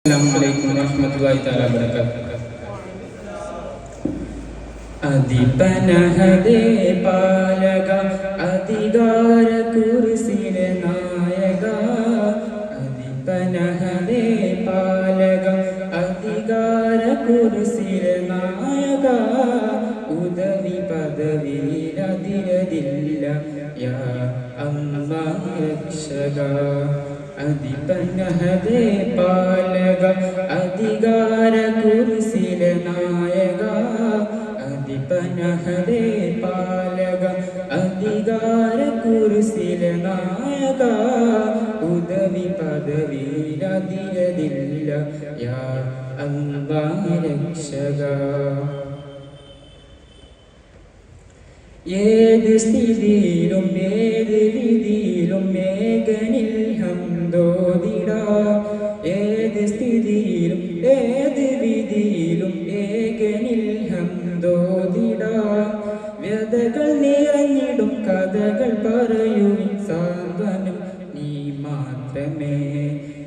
Assalamualaikum warahmatullahi taala wabarakatuh. അധിപനഹദേ പാലക അധികാര കുർസിലെ നായക അധിപനഹദേ പാലക അധികാര കുർസിലെ നായക ഉദവി പദവിയിലതിരതില്ല യാ അല്ലാഹ് രക്ഷക അധിപനഹദേ പാലക അധികാര കുർസിലെ നായക അധിപനഹദേ പാലക അധികാര കുർസിലെ നായക ഉദവി പദവിയിലതിരതില്ല യാ അല്ലാഹ് രക്ഷക ഏത് സ്ഥിതിയിലും ഏത് വിധിയിലും മേഘനിൽ ഹംദോദിടാ ഏത് സ്ഥിതിയിലും ഏത് വിധിയിലും ഏകനിൽ ഹംദോദിടാ വ്യതകൾ നിറഞ്ഞിടും കഥകൾ പറയുവിൻ സാന്ത്വനം നീ മാത്രമേ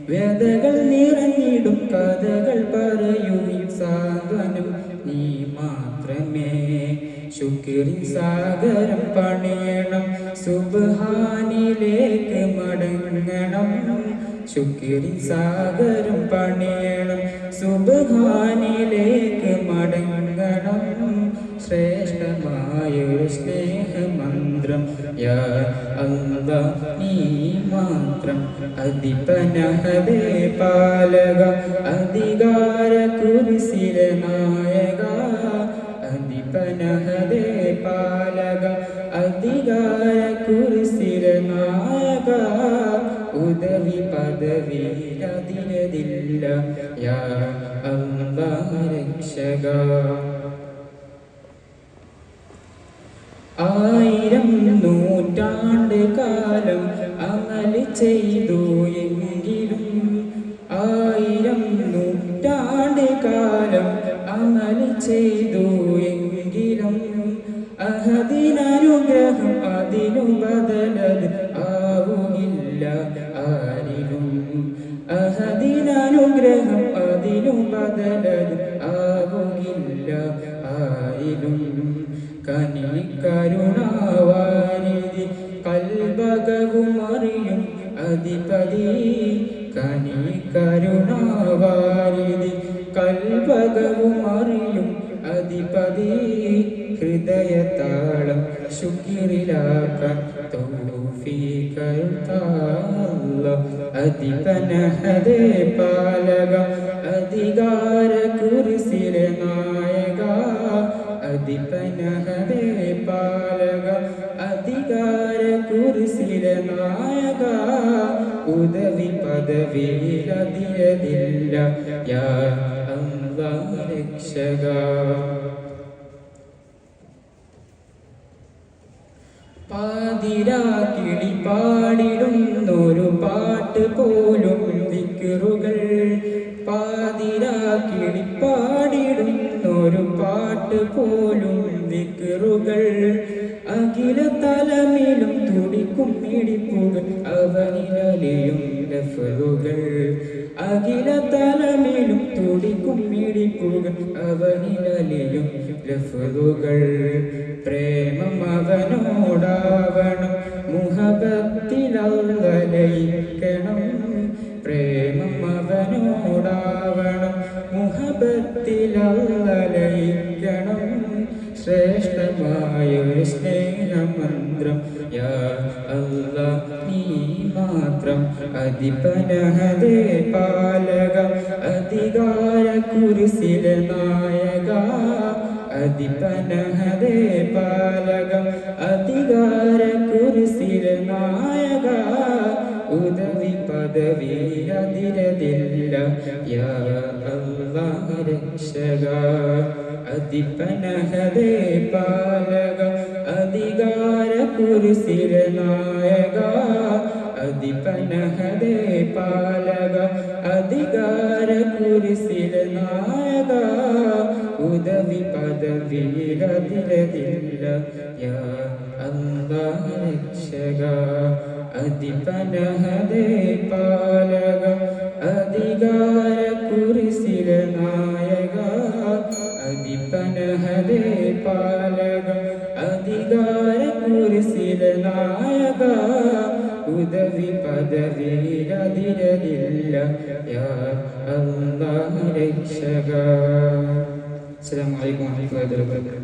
വ്യതകൾ നിറഞ്ഞിടും കഥകൾ പറയുവിൻ സാന്ത്വനം നീ മാത്രമേ ശുക്രിൻ സാഗരം പണിയണം സുബ്ഹാനിലേക്ക് മടങ്ങണം ശുക്രിൻ സാഗരം പണിയണം സുബ്ഹാനിലേക്ക് മടങ്ങണം ശ്രേഷ്ഠമായൊരു സ്നേഹമന്ത്രം യാ അല്ലാഹ് നീ മാത്രം അധിപനഹദേ പാലക അധികാര കുർസിലെ നായക അധിപനഹദേ പാലക അധികാര കുർസിലെ നായക ഉദവി പദവിയിലതിരതില്ല യാ അല്ലാഹ് രക്ഷക ആയിരം നൂറ്റാണ്ട് കാലം അമൽ ചെയ്തു എങ്കിലും ആയിരം നൂറ്റാണ്ട് കാലം അമൽ ചെയ്തു എങ്കിലും അഹദിനനുഗ്രഹം അതിനു ബദലത് ആവുന്നില്ല ആരിലും അഹദിനനുഗ്രഹം അതിനു ബദലത് ആവുന്നില്ല ആരിലും കനികരുണാവാരിധി കൽബകവും അറിയും അധിപതി കനികരുണാവാരിധി കൽബകവും അറിയും അധിപതി ഹൃദയതാളം ശുക്രിലാക്കാൻ തൗഫീഖ് അധിപനഹദേ പാലക അധികാര കുർസിലെ നായക അധിപനഹദേ പാലക അധികാര കുർസിലെ നായക ഉദവി പദവിയിലതിരതില്ല യാ അല്ലാഹ് രക്ഷക പാതിരാക്കിളി പാടിടുന്നൊരു പാട്ട് പോലും ദിക്റുകൾ പാതിരാക്കിളി പാടിടുന്നൊരു പാട്ട് പോലും ദിക്റുകൾ അഖില തലമിലും തുടിക്കും മിടിപ്പുകൾ അവനിലലിയും ലഫ്ളുകൾ അഖില തലമിലും തുടിക്കും മിടിപ്പുകൾ അവനിലലിയും ലഫ്ളുകൾ പ്രേമം അവനോടാവണം മുഹബത്തിലലയിക്കണം പ്രേമം അവനോടാവണം മുഹബത്തിലലയിക്കണം ശ്രേഷ്ഠമായൊരു സ്നേഹമന്ത്രം യാ അല്ലാഹ് നീ മാത്രം അധിപനഹദേ പാലക അധികാര കുർസിലെ നായക അധിപനഹദേ പാലക അധികാര കുർസിലെ നായക ഉദവി പദവിയിലതിരതില്ല യാ അല്ലാഹ് രക്ഷക അധിപനഹദേ പാലക അധികാര കുർസിലെ നായക അധിപനഹദേ പാലക അധികാര കുർസിലെ നായക ഉദവി പദവിയിലതിരതില്ല യാ അല്ലാഹ് രക്ഷക അധിപനഹദേ പാലക അധികാര അഹദേ പാലക അധികാര കുരിശില നായക ഉദവി പദവിയിലതിരലില്ല യാ അല്ലാഹ് രക്ഷക. അസ്സലാമു അലൈക്കും വറഹ്മത്തുള്ളാഹി വബറകാതുഹു.